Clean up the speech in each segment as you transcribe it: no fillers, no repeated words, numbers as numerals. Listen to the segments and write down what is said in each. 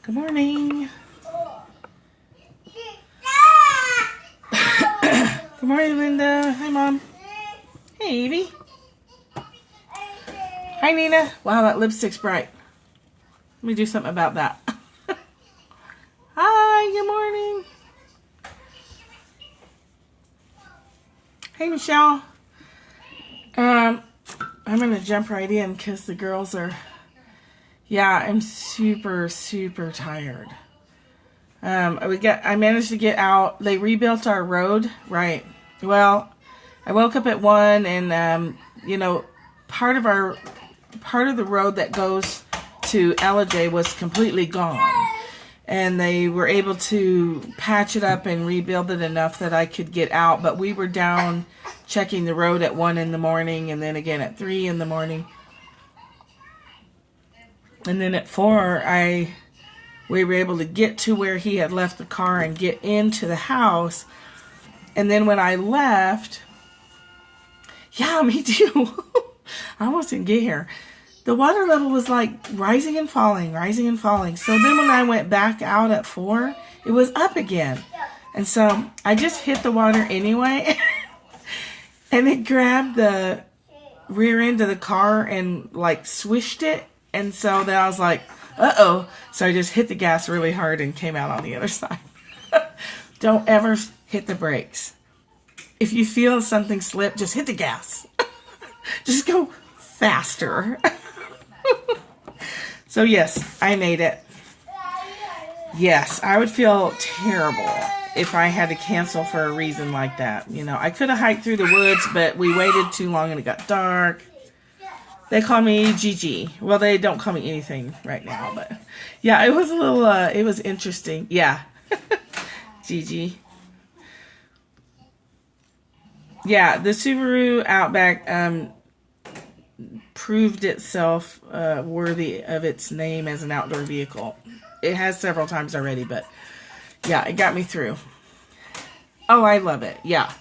Good morning. Good morning, Linda. Hi, Mom. Hey, Evie. Hi, Nina. Wow, that lipstick's bright. Let me do something about that. Hi, good morning. Hey, Michelle. I'm going to jump right in because the girls are... Yeah, I'm super, super tired. I managed to get out. They rebuilt our road. Right. Well, I woke up at 1 and, part of the road that goes to LJ was completely gone. And they were able to patch it up and rebuild it enough that I could get out. But we were down checking the road at 1 in the morning and then again at 3 in the morning. And then at 4, we were able to get to where he had left the car and get into the house. And then when I left, yeah, me too. I almost didn't get here. The water level was like rising and falling, rising and falling. So then when I went back out at 4, it was up again. And so I just hit the water anyway. And it grabbed the rear end of the car and like swished it. And so then I was like, uh-oh. So I just hit the gas really hard and came out on the other side. Don't ever hit the brakes. If you feel something slip, just hit the gas. Just go faster. So yes, I made it. Yes, I would feel terrible if I had to cancel for a reason like that. I could have hiked through the woods, but we waited too long and it got dark. They call me Gigi. Well, they don't call me anything right now, but yeah, it was a little, it was interesting. Yeah. Gigi. Yeah, the Subaru Outback proved itself worthy of its name as an outdoor vehicle. It has several times already, but yeah, it got me through. Oh, I love it. Yeah.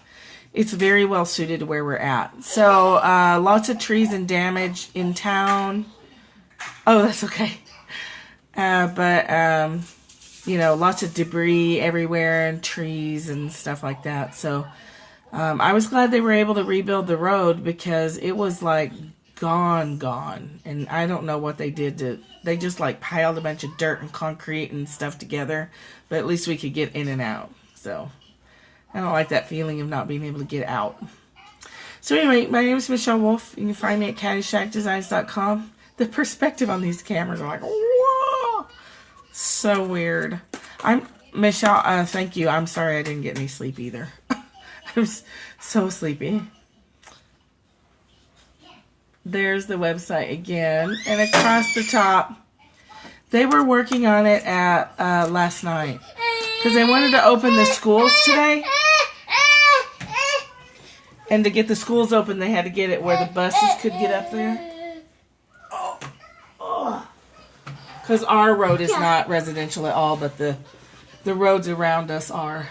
It's very well suited to where we're at. So, lots of trees and damage in town. Oh, that's okay. But lots of debris everywhere and trees and stuff like that. So, I was glad they were able to rebuild the road because it was like gone. And I don't know what they did they just like piled a bunch of dirt and concrete and stuff together. But at least we could get in and out. So, I don't like that feeling of not being able to get out. So anyway, my name is Michelle Wolf. You can find me at caddyshackdesigns.com. The perspective on these cameras are like, whoa! So weird. I'm Michelle, thank you. I'm sorry I didn't get any sleep either. I was so sleepy. There's the website again. And across the top, they were working on it at last night. Because they wanted to open the schools today. And to get the schools open, they had to get it where the buses could get up there. Because our road is not residential at all, but the roads around us are.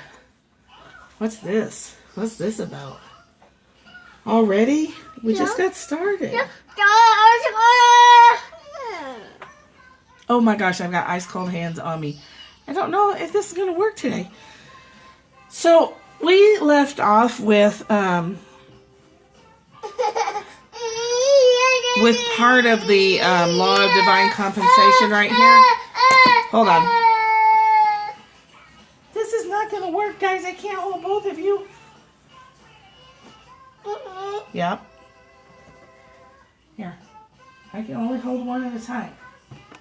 What's this? What's this about? Already? We just got started. Oh my gosh, I've got ice cold hands on me. I don't know if this is going to work today. So, we left off with part of the law of divine compensation right here. Hold on. This is not going to work, guys. I can't hold both of you. Yep. Here. I can only hold one at a time.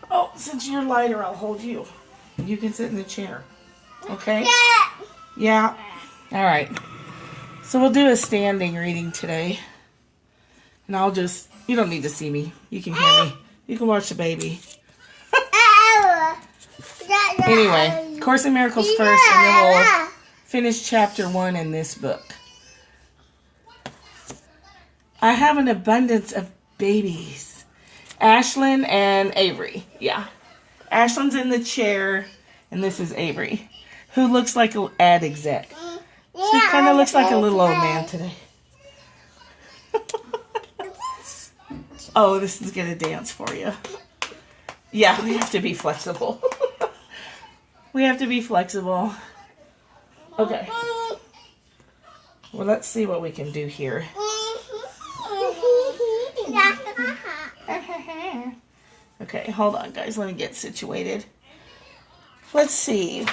Oh, since you're lighter, I'll hold you. You can sit in the chair. Okay? Yeah. All right. So we'll do a standing reading today. And I'll just, you don't need to see me. You can hear me. You can watch the baby. Anyway, Course in Miracles first, and then we'll finish chapter 1 in this book. I have an abundance of babies. Ashlyn and Avery. Yeah. Ashlyn's in the chair, and this is Avery, who looks like an ad exec. She kind of looks like a little old man today. Oh, this is going to dance for you. Yeah, we have to be flexible. We have to be flexible. Okay. Well, let's see what we can do here. Okay, hold on, guys. Let me get situated. Let's see.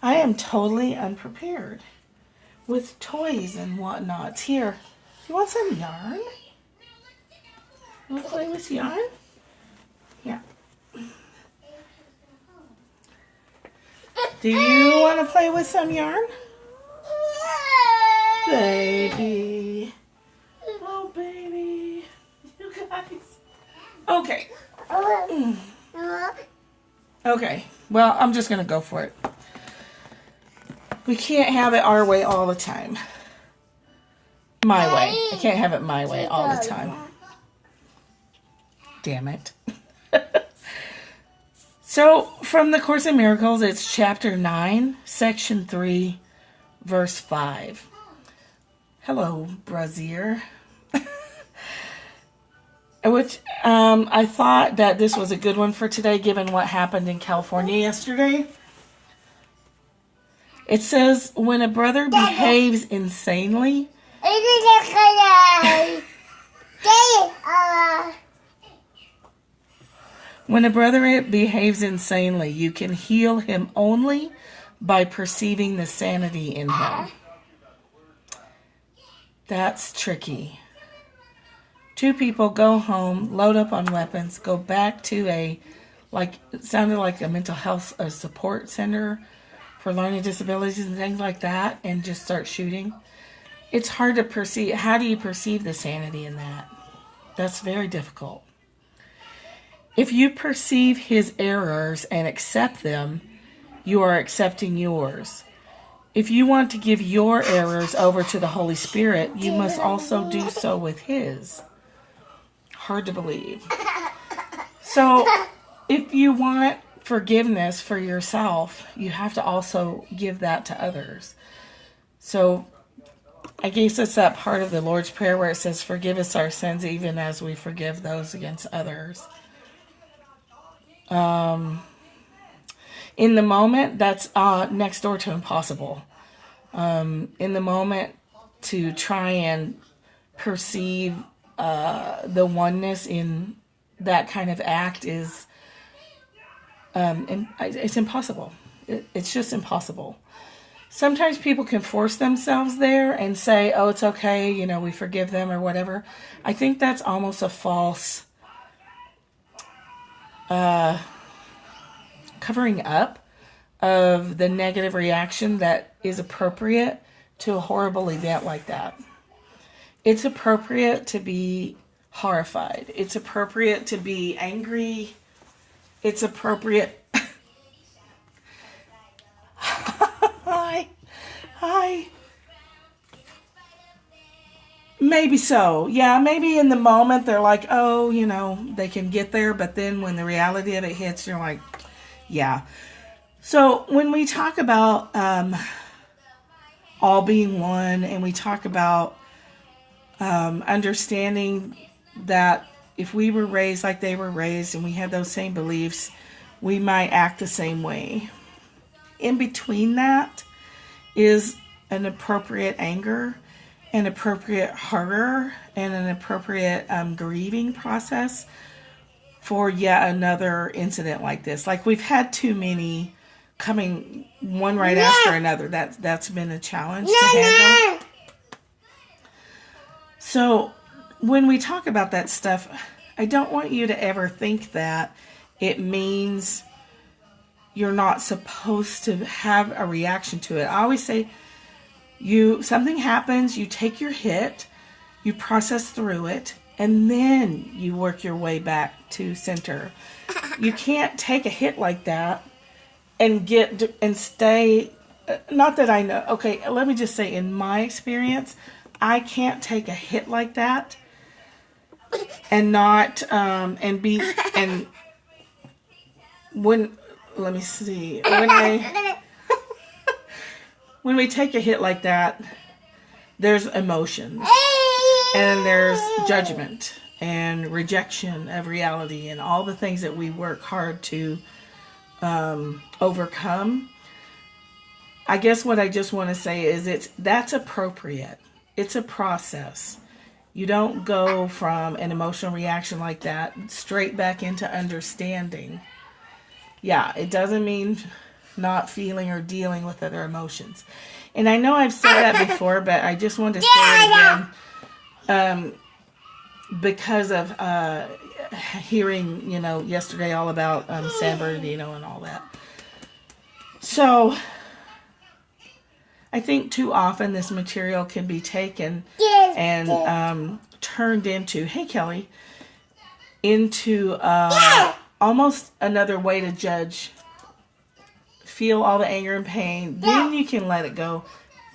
I am totally unprepared with toys and whatnots. Here, you want some yarn? You want to play with yarn? Yeah. Do you want to play with some yarn? Baby. Oh, baby. You guys. Okay. Okay. Well, I'm just going to go for it. We can't have it our way all the time. My way. I can't have it my way all the time. Damn it. So, from the Course in Miracles, it's chapter 9, section 3, verse 5. Hello, Brazier. Which, I thought that this was a good one for today, given what happened in California yesterday. It says, when a brother behaves insanely... When a brother behaves insanely, you can heal him only by perceiving the sanity in him. That's tricky. Two people go home, load up on weapons, go back to it sounded like a mental health support center for learning disabilities and things like that, and just start shooting. It's hard to perceive. How do you perceive the sanity in that? That's very difficult. If you perceive his errors and accept them, you are accepting yours. If you want to give your errors over to the Holy Spirit, you must also do so with his. Hard to believe. So, if you want forgiveness for yourself, you have to also give that to others. So, I guess it's that part of the Lord's Prayer where it says, forgive us our sins even as we forgive those against others. In the moment, that's next door to impossible. In the moment, to try and perceive the oneness in that kind of act is it's impossible. It's just impossible. Sometimes people can force themselves there and say, oh, it's okay, we forgive them or whatever. I think that's almost a false covering up of the negative reaction that is appropriate to a horrible event like that. It's appropriate to be horrified. It's appropriate to be angry. It's appropriate. Hi. Maybe so. Yeah, maybe in the moment they're like, oh, they can get there. But then when the reality of it hits, you're like, yeah. So when we talk about all being one, and we talk about understanding that if we were raised like they were raised and we had those same beliefs, we might act the same way. In between that is an appropriate anger, an appropriate horror, and an appropriate grieving process for yet another incident like this. Like, we've had too many coming one right after another. That's been a challenge to handle. So when we talk about that stuff, I don't want you to ever think that it means you're not supposed to have a reaction to it. I always say, something happens, you take your hit, you process through it, and then you work your way back to center. You can't take a hit like that and stay. Not that I know. Okay, let me just say, in my experience, I can't take a hit like that and not let me see. When we take a hit like that, there's emotions, and there's judgment and rejection of reality and all the things that we work hard to overcome. I guess what I just want to say is that's appropriate. It's a process. You don't go from an emotional reaction like that straight back into understanding. Yeah, it doesn't mean not feeling or dealing with other emotions. And I know I've said that before, but I just want to say it again because of hearing, yesterday all about San Bernardino and all that. So I think too often this material can be taken and turned into, hey Kelly, into almost another way to judge. Feel all the anger and pain, then you can let it go,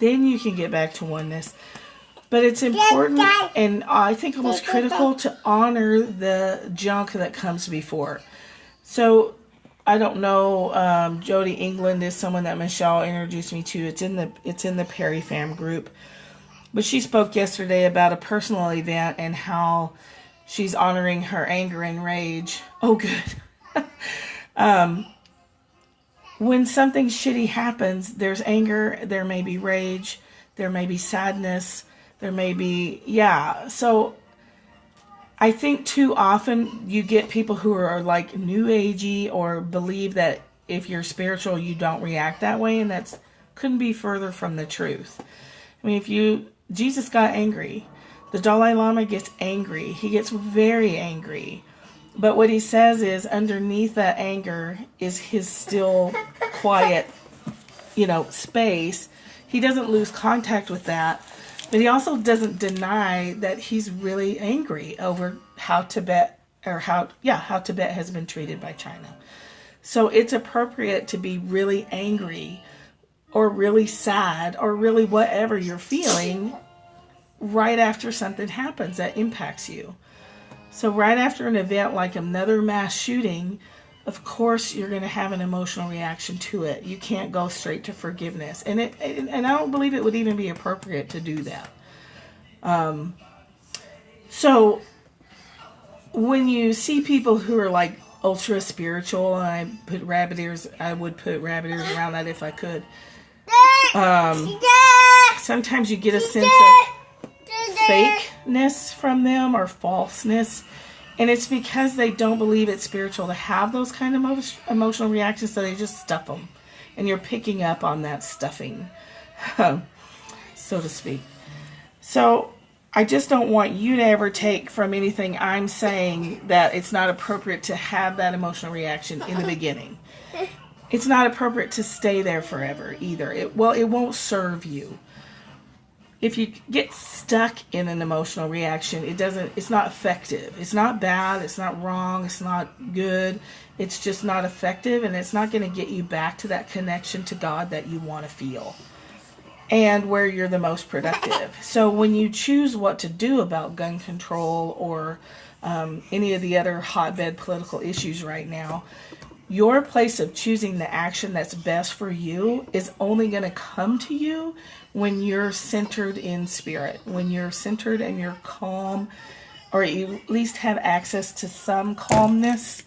then you can get back to oneness. But it's important, and I think almost critical, to honor the junk that comes before. So I don't know, Jody England is someone that Michelle introduced me to. It's in the Perry Fam group. But she spoke yesterday about a personal event and how she's honoring her anger and rage. Oh, good. When something shitty happens, there's anger, there may be rage, there may be sadness, there may be, So I think too often you get people who are like new agey or believe that if you're spiritual, you don't react that way. And that's couldn't be further from the truth. I mean, Jesus got angry. The Dalai Lama gets angry. He gets very angry. But what he says is underneath that anger is his still quiet, space. He doesn't lose contact with that. But he also doesn't deny that he's really angry over how Tibet has been treated by China. So it's appropriate to be really angry or really sad or really whatever you're feeling right after something happens that impacts you. So right after an event like another mass shooting, of course you're going to have an emotional reaction to it. You can't go straight to forgiveness. And I don't believe it would even be appropriate to do that. So when you see people who are like ultra spiritual, and I would put rabbit ears around that if I could. Sometimes you get a sense of fakeness from them or falseness, and it's because they don't believe it's spiritual to have those kind of emotional reactions, so they just stuff them, and you're picking up on that stuffing, so to speak. So I just don't want you to ever take from anything I'm saying that it's not appropriate to have that emotional reaction in the beginning. It's not appropriate to stay there forever either. It won't serve you. If you get stuck in an emotional reaction, it's not effective. It's not bad, it's not wrong, it's not good. It's just not effective, and it's not going to get you back to that connection to God that you want to feel and where you're the most productive. So when you choose what to do about gun control or any of the other hotbed political issues right now, your place of choosing the action that's best for you is only going to come to you when you're centered in spirit, when you're centered and you're calm, or you at least have access to some calmness.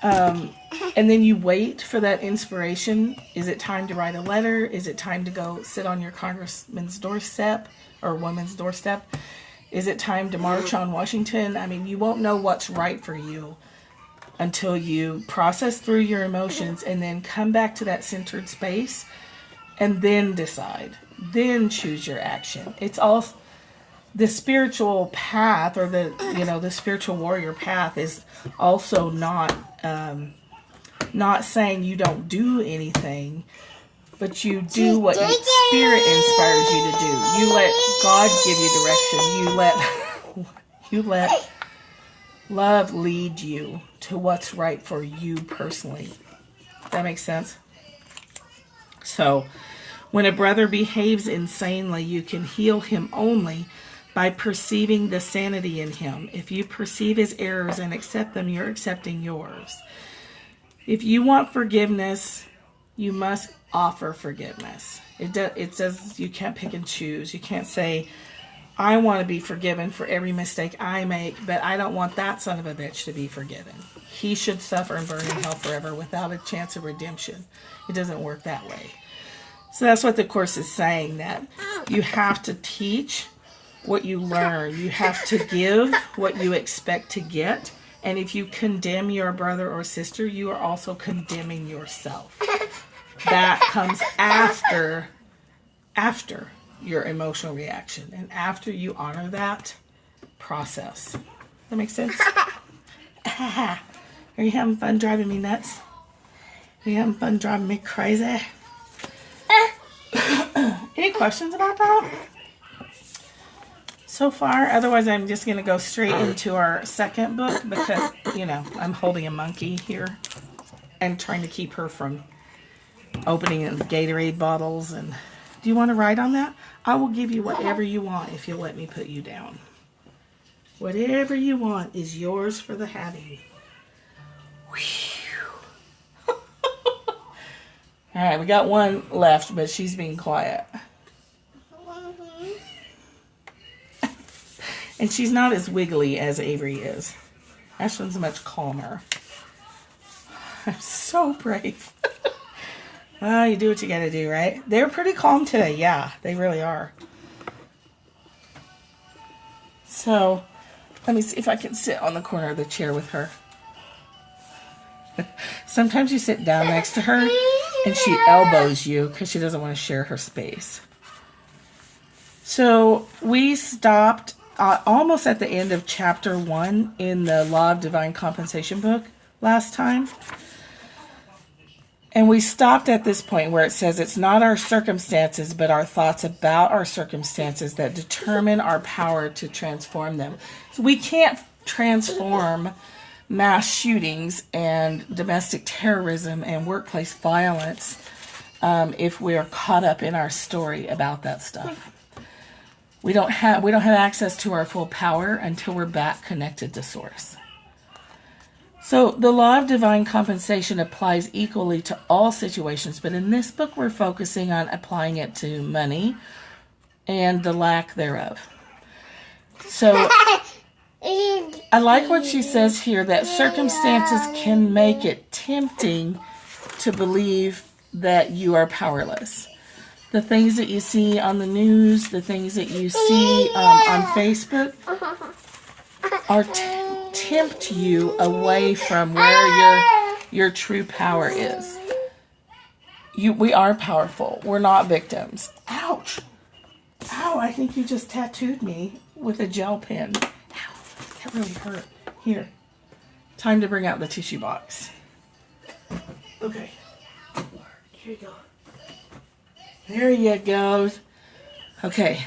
And then you wait for that inspiration. Is it time to write a letter? Is it time to go sit on your congressman's doorstep or woman's doorstep? Is it time to march on Washington? I mean, you won't know what's right for you until you process through your emotions and then come back to that centered space and then decide, then choose your action. It's all the spiritual path, or the spiritual warrior path is also not saying you don't do anything, but you do what your spirit inspires you to do. You let God give you direction. You let love lead you to what's right for you personally. That makes sense? So, when a brother behaves insanely, you can heal him only by perceiving the sanity in him. If you perceive his errors and accept them, you're accepting yours. If you want forgiveness, you must offer forgiveness. It says you can't pick and choose. You can't say, I want to be forgiven for every mistake I make, but I don't want that son of a bitch to be forgiven. He should suffer and burn in hell forever without a chance of redemption. It doesn't work that way. So that's what the Course is saying, that you have to teach what you learn. You have to give what you expect to get. And if you condemn your brother or sister, you are also condemning yourself. That comes after your emotional reaction. And after you honor that process. That makes sense? Are you having fun driving me nuts? Are you having fun driving me crazy? Any questions about that? So far, otherwise I'm just going to go straight into our second book because, you know, I'm holding a monkey here and trying to keep her from opening the Gatorade bottles. And do you want to ride on that? I will give you whatever you want if you'll let me put you down. Whatever you want is yours for the having. All right, we got one left, but she's being quiet. And she's not as wiggly as Avery is. Ashlyn's much calmer. I'm so brave. Well, you do what you gotta do, right? They're pretty calm today. Yeah, they really are. So, let me see if I can sit on the corner of the chair with her. Sometimes you sit down next to her and she elbows you because she doesn't want to share her space. So, we stopped almost at the end of chapter 1 in the Law of Divine Compensation book last time. And we stopped at this point where it says it's not our circumstances, but our thoughts about our circumstances that determine our power to transform them. So we can't transform mass shootings and domestic terrorism and workplace violence if we are caught up in our story about that stuff. We don't have access to our full power until we're back connected to Source. So the law of divine compensation applies equally to all situations, but in this book we're focusing on applying it to money and the lack thereof. So I like what she says here, that circumstances can make it tempting to believe that you are powerless. The things that you see on the news, the things that you see on Facebook are tempt you away from where your true power is. We are powerful. We're not victims. Ouch. Ow, I think you just tattooed me with a gel pen. Ow, that really hurt. Here. Time to bring out the tissue box. Okay. Here you go. There you go. Okay.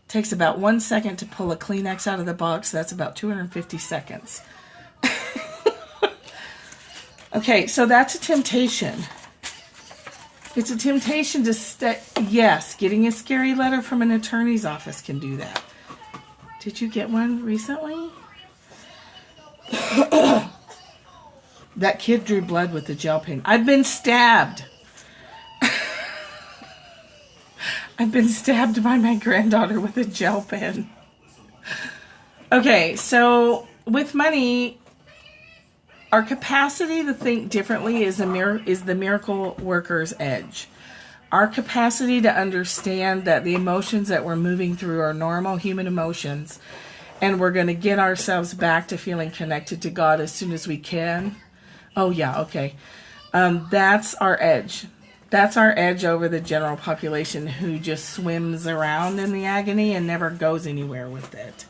Takes about 1 second to pull a Kleenex out of the box. That's about 250 seconds. Okay, so that's a temptation. It's a temptation to stay. Yes, getting a scary letter from an attorney's office can do that. Did you get one recently? That kid drew blood with the gel pen. I've been stabbed. I've been stabbed by my granddaughter with a gel pen. Okay, so with money, our capacity to think differently is the miracle worker's edge. Our capacity to understand that the emotions that we're moving through are normal human emotions, and we're going to get ourselves back to feeling connected to God as soon as we can. Oh, yeah, okay. That's our edge. That's our edge over the general population who just swims around in the agony and never goes anywhere with it.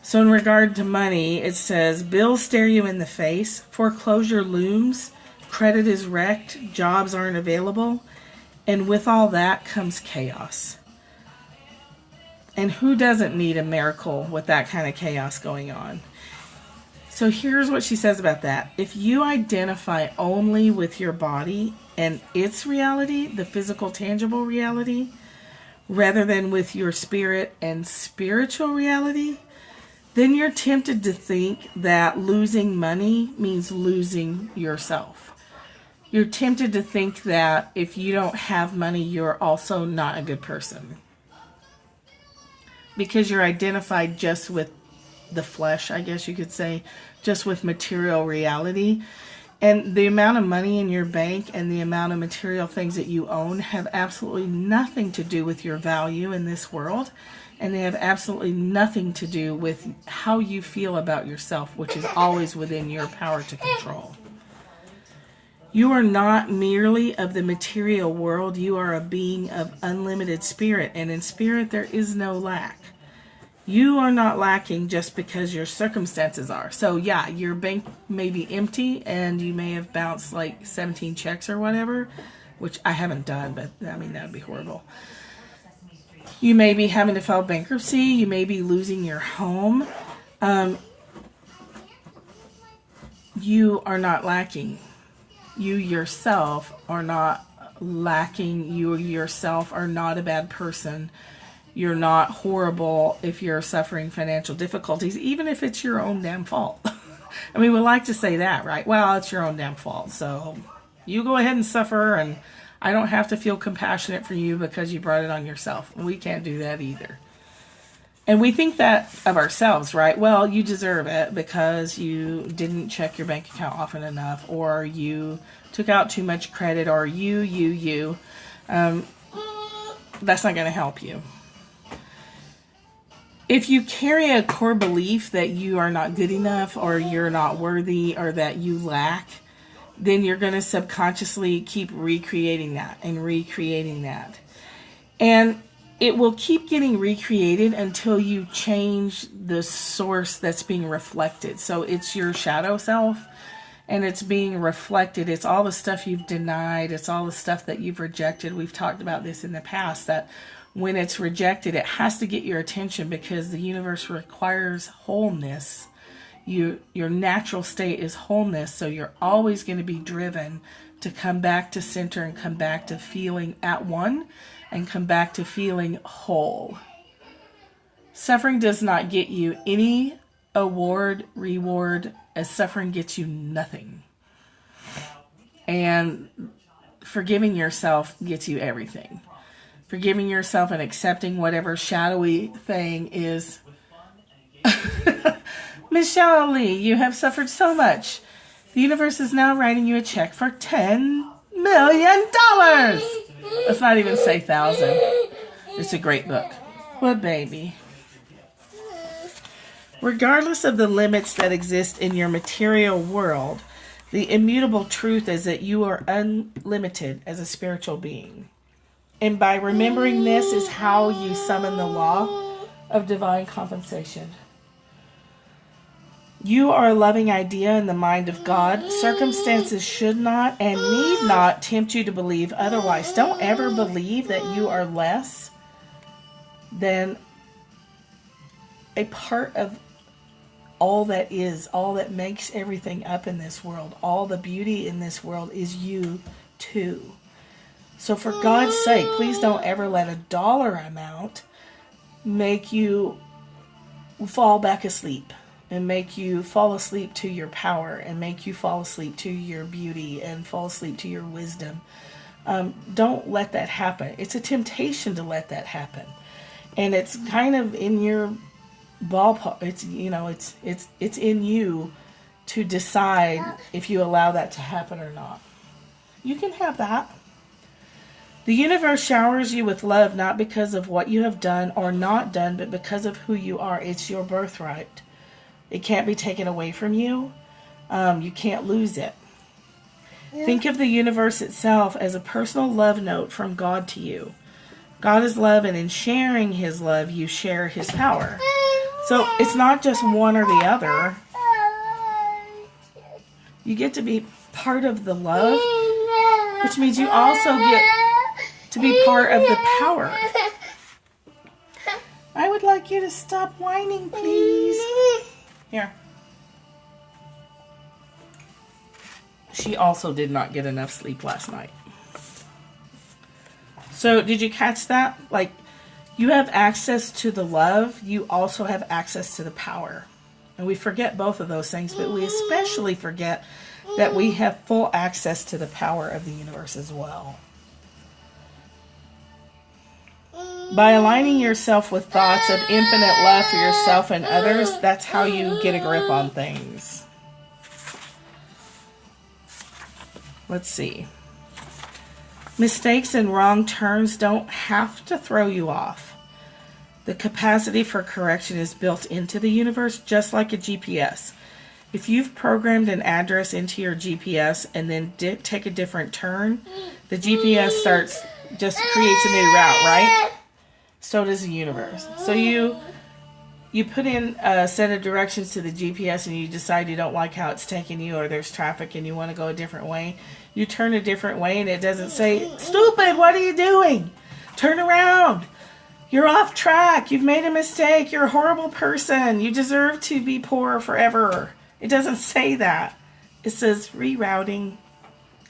So in regard to money, it says, bills stare you in the face, foreclosure looms, credit is wrecked, jobs aren't available, and with all that comes chaos. And who doesn't need a miracle with that kind of chaos going on? So here's what she says about that. If you identify only with your body and its reality, the physical, tangible reality, rather than with your spirit and spiritual reality, then you're tempted to think that losing money means losing yourself. You're tempted to think that if you don't have money, you're also not a good person. because you're identified just with the flesh, I guess you could say, just with material reality. And the amount of money in your bank and the amount of material things that you own have absolutely nothing to do with your value in this world. And they have absolutely nothing to do with how you feel about yourself, which is always within your power to control. You are not merely of the material world. You are a being of unlimited spirit. And in spirit, there is no lack. You are not lacking just because your circumstances are. So yeah, your bank may be empty and you may have bounced like 17 checks or whatever, which I haven't done, but I mean, that would be horrible. You may be having to file bankruptcy. You may be losing your home. You are not lacking. You yourself are not lacking. You yourself are not a bad person. You're not horrible if you're suffering financial difficulties, even if it's your own damn fault. I mean, we like to say that, right? Well, it's your own damn fault. So you go ahead and suffer, and I don't have to feel compassionate for you because you brought it on yourself. We can't do that either. And we think that of ourselves, right? Well, you deserve it because you didn't check your bank account often enough, or you took out too much credit, or you. That's not going to help you. If you carry a core belief that you are not good enough, or you're not worthy, or that you lack, then you're going to subconsciously keep recreating that and recreating that. And it will keep getting recreated until you change the source that's being reflected. So it's your shadow self, and it's being reflected. It's all the stuff you've denied. It's all the stuff that you've rejected. We've talked about this in the past, that when it's rejected, it has to get your attention because the universe requires wholeness. Your natural state is wholeness, so you're always going to be driven to come back to center and come back to feeling at one and come back to feeling whole. Suffering does not get you any reward, as suffering gets you nothing. And forgiving yourself gets you everything. Forgiving yourself and accepting whatever shadowy thing is. Michelle Lee, you have suffered so much. The universe is now writing you a check for $10 million. Let's not even say 1,000. It's a great book. What baby? Regardless of the limits that exist in your material world, the immutable truth is that you are unlimited as a spiritual being. And by remembering this is how you summon the law of divine compensation. You are a loving idea in the mind of God. Circumstances should not and need not tempt you to believe otherwise. Don't ever believe that you are less than a part of all that is, all that makes everything up in this world. All the beauty in this world is you too. So for God's sake, please don't ever let a dollar amount make you fall back asleep and make you fall asleep to your power and make you fall asleep to your beauty and fall asleep to your wisdom. Don't let that happen. It's a temptation to let that happen. And it's kind of in your ballpark. It's in you to decide if you allow that to happen or not. You can have that. The universe showers you with love not because of what you have done or not done, but because of who you are. It's your birthright. It can't be taken away from you. You can't lose it. Think of the universe itself as a personal love note from God to you. God is love, and in sharing His love, you share His power. So it's not just one or the other. You get to be part of the love, which means you also get to be part of the power. I would like you to stop whining, please. Here. She also did not get enough sleep last night. So did you catch that? Like, you have access to the love. You also have access to the power. And we forget both of those things, but we especially forget that we have full access to the power of the universe as well. By aligning yourself with thoughts of infinite love for yourself and others, that's how you get a grip on things. Let's see. Mistakes and wrong turns don't have to throw you off. The capacity for correction is built into the universe, just like a GPS. If you've programmed an address into your GPS and then take a different turn, the GPS just creates a new route, right? So does the universe. So you put in a set of directions to the GPS and you decide you don't like how it's taking you, or there's traffic and you want to go a different way. You turn a different way and it doesn't say, "Stupid, what are you doing? Turn around. You're off track. You've made a mistake. You're a horrible person. You deserve to be poor forever." It doesn't say that. It says rerouting.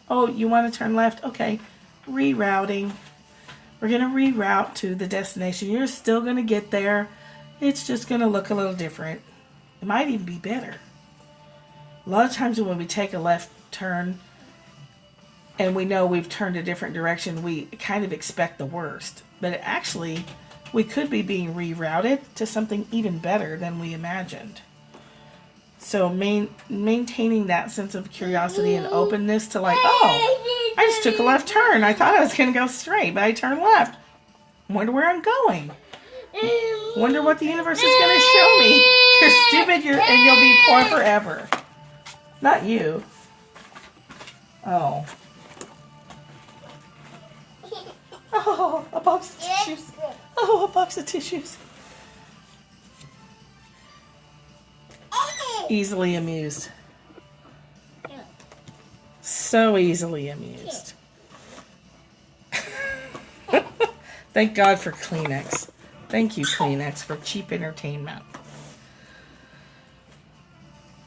Oh, you want to turn left? Okay, rerouting. We're going to reroute to the destination. You're still going to get there. It's just going to look a little different. It might even be better. A lot of times when we take a left turn and we know we've turned a different direction, we kind of expect the worst. But actually, we could be being rerouted to something even better than we imagined. So maintaining that sense of curiosity and openness to like, oh, I just took a left turn. I thought I was going to go straight, but I turned left. Wonder where I'm going. Wonder what the universe is going to show me. You're stupid, and you'll be poor forever. Not you. Oh. Oh, a box of tissues. Oh, a box of tissues. Easily amused. So easily amused. Thank God for Kleenex. Thank you, Kleenex, for cheap entertainment.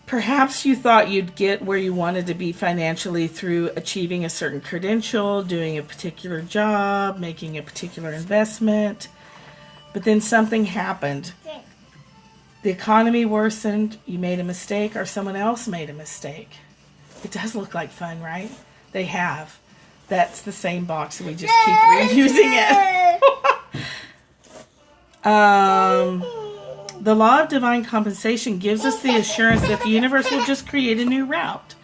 Perhaps you thought you'd get where you wanted to be financially through achieving a certain credential, doing a particular job, making a particular investment. But then something happened. The economy worsened, you made a mistake, or someone else made a mistake. It does look like fun, right? They have. That's the same box, we just keep reusing it. The law of divine compensation gives us the assurance that the universe will just create a new route.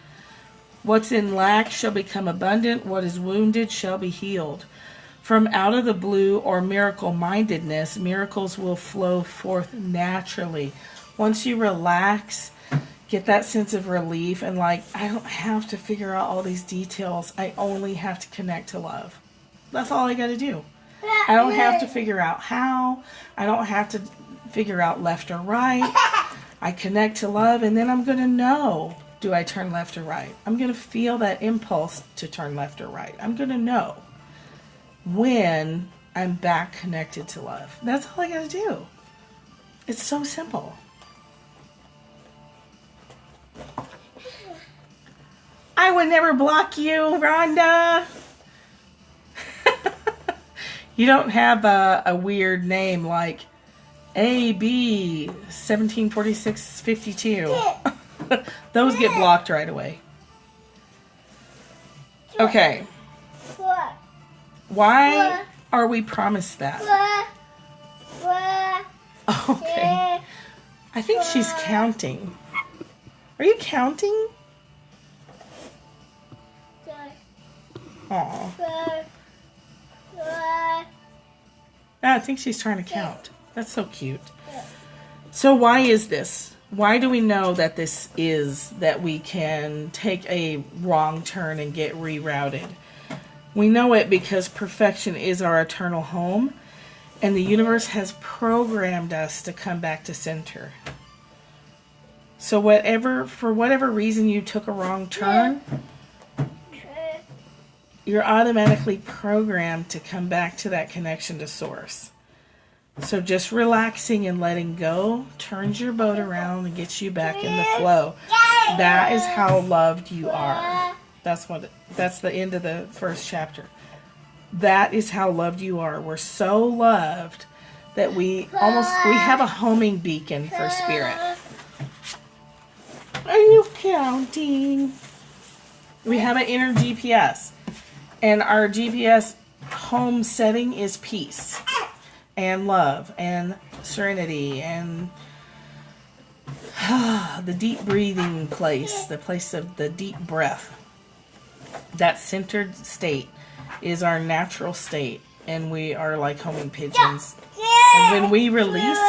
What's in lack shall become abundant. What is wounded shall be healed. From out of the blue or miracle-mindedness, miracles will flow forth naturally. Once you relax, get that sense of relief and like, I don't have to figure out all these details. I only have to connect to love. That's all I got to do. I don't have to figure out how. I don't have to figure out left or right. I connect to love and then I'm going to know, do I turn left or right? I'm going to feel that impulse to turn left or right. I'm going to know when I'm back connected to love. That's all I got to do. It's so simple. I would never block you, Rhonda. You don't have a weird name like AB 174652. Those get blocked right away. Okay. Why are we promised that? Okay. I think she's counting. Are you counting? Aw. I think she's trying to count. That's so cute. So why is this? Why do we know that this is that we can take a wrong turn and get rerouted? We know it because perfection is our eternal home, and the universe has programmed us to come back to center. So for whatever reason you took a wrong turn, you're automatically programmed to come back to that connection to source. So just relaxing and letting go turns your boat around and gets you back in the flow. That is how loved you are. That's the end of the first chapter. That is how loved you are. We're so loved that we have a homing beacon for spirit. Are you counting? We have an inner GPS. And our GPS home setting is peace. and love and serenity and the deep breathing place, the place of the deep breath. That centered state is our natural state, and we are like homing pigeons. And when we release,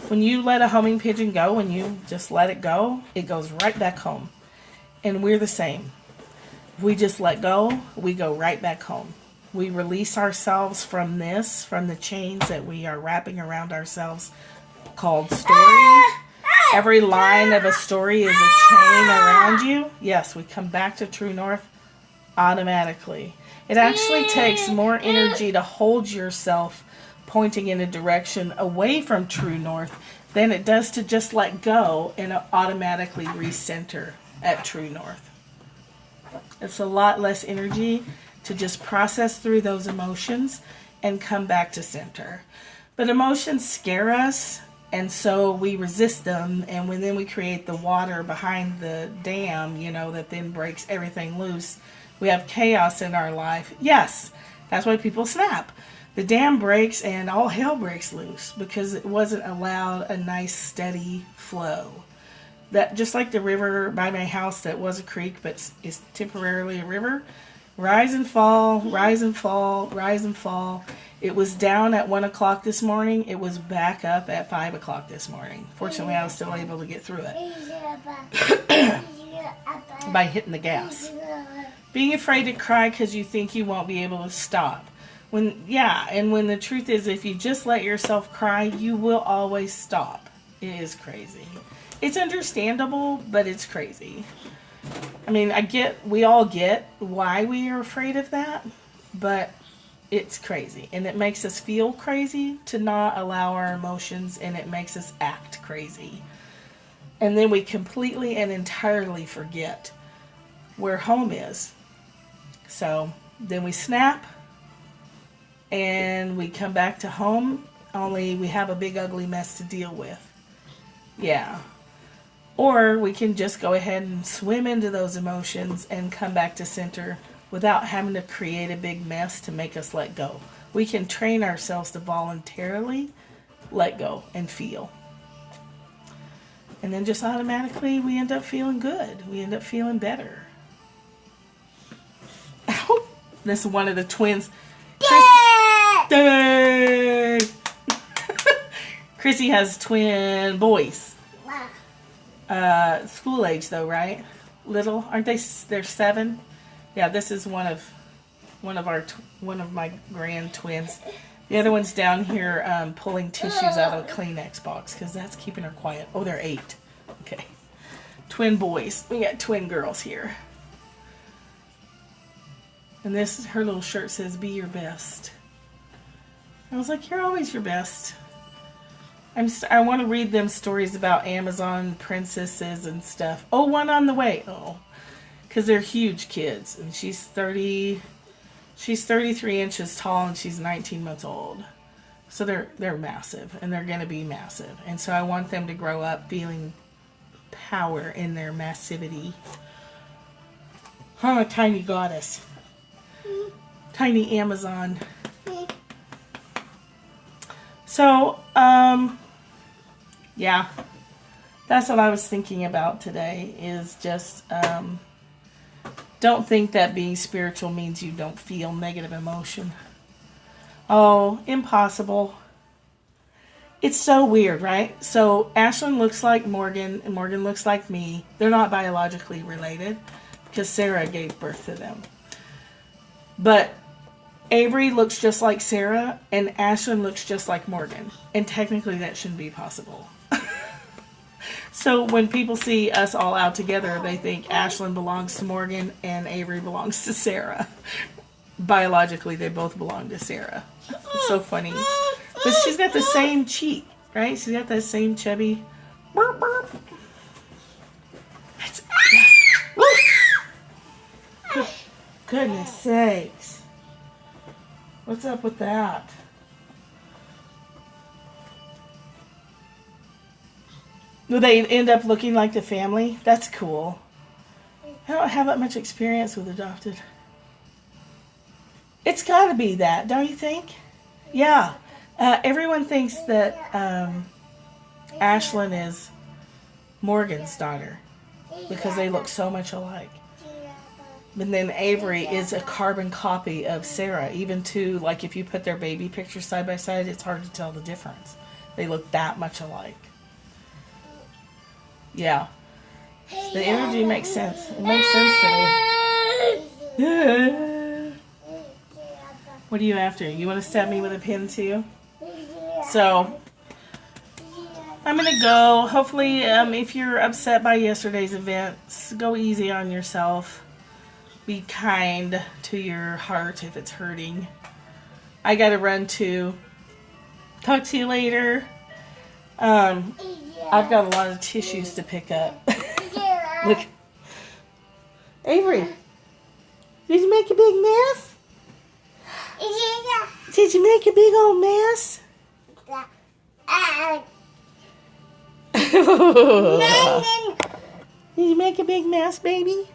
when you let a homing pigeon go, when you just let it go, it goes right back home. And we're the same. If we just let go, we go right back home. We release ourselves from this, from the chains that we are wrapping around ourselves called story. Every line of a story is a chain around you. Yes, we come back to true north automatically. It actually takes more energy to hold yourself pointing in a direction away from true north than it does to just let go and automatically recenter at true north. It's a lot less energy to just process through those emotions and come back to center. But emotions scare us, and so we resist them, and then we create the water behind the dam, that then breaks everything loose. We have chaos in our life. Yes, that's why people snap. The dam breaks and all hell breaks loose because it wasn't allowed a nice steady flow. That just like the river by my house that was a creek but is temporarily a river, rise and fall, rise and fall, rise and fall. It was down at 1 o'clock this morning. It was back up at 5 o'clock this morning. Fortunately, I was still able to get through it by hitting the gas. Being afraid to cry because you think you won't be able to stop. When the truth is, if you just let yourself cry, you will always stop. It is crazy. It's understandable, but it's crazy. I mean, we all get why we are afraid of that, but it's crazy. And it makes us feel crazy to not allow our emotions, and it makes us act crazy. And then we completely and entirely forget where home is. So then we snap, and we come back to home, only we have a big ugly mess to deal with. Yeah. Or we can just go ahead and swim into those emotions and come back to center without having to create a big mess to make us let go. We can train ourselves to voluntarily let go and feel. And then just automatically we end up feeling good. We end up feeling better. This is one of the twins. Chrissy has twin boys. School age though, right? Little, aren't they? They're 7. Yeah, this is one of my grand twins. The other one's down here pulling tissues out of a Kleenex box because that's keeping her quiet. Oh, they're 8. Okay, twin boys. We got twin girls here. And her little shirt says, "Be your best." I was like, "You're always your best." I want to read them stories about Amazon princesses and stuff. Oh, one on the way. Oh, because they're huge kids, and she's 33 inches tall, and she's 19 months old. So they're massive, and they're going to be massive. And so I want them to grow up feeling power in their massivity. I'm a tiny goddess. Tiny Amazon. So, yeah, that's what I was thinking about today, is just, don't think that being spiritual means you don't feel negative emotion. Oh, impossible. It's so weird, right? So Ashlyn looks like Morgan, and Morgan looks like me. They're not biologically related because Sarah gave birth to them. But Avery looks just like Sarah, and Ashlyn looks just like Morgan. And technically that shouldn't be possible. So when people see us all out together, they think Ashlyn belongs to Morgan and Avery belongs to Sarah. Biologically, they both belong to Sarah. It's so funny. But she's got the same cheek, right? She's got that same chubby. Burp, burp. Goodness sakes. What's up with that? Do they end up looking like the family? That's cool. I don't have that much experience with adopted. It's got to be that, don't you think? Yeah. Everyone thinks that Ashlyn is Morgan's daughter because they look so much alike. And then Avery is a carbon copy of Sarah. Even to, like, if you put their baby pictures side by side, it's hard to tell the difference. They look that much alike. Yeah. The energy makes sense. It makes sense to me. What are you after? You want to stab me with a pin too? So, I'm going to go. Hopefully, if you're upset by yesterday's events, go easy on yourself. Be kind to your heart if it's hurting. I got to run too. Talk to you later. I've got a lot of tissues to pick up. Look. Avery, did you make a big mess? Did you make a big old mess? Did you make a big mess, baby?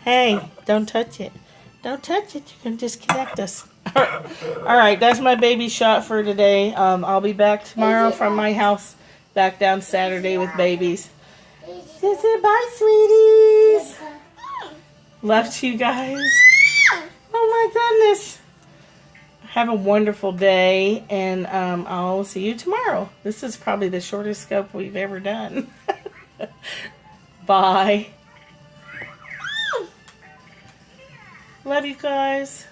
Hey, don't touch it. Don't touch it. You can disconnect us. Alright, that's my baby shot for today. I'll be back tomorrow from my house. Back down Saturday with babies. Say bye, sweeties. Love to you guys. Oh my goodness. Have a wonderful day, and I'll see you tomorrow. This is probably the shortest scope we've ever done. Bye. Love you guys.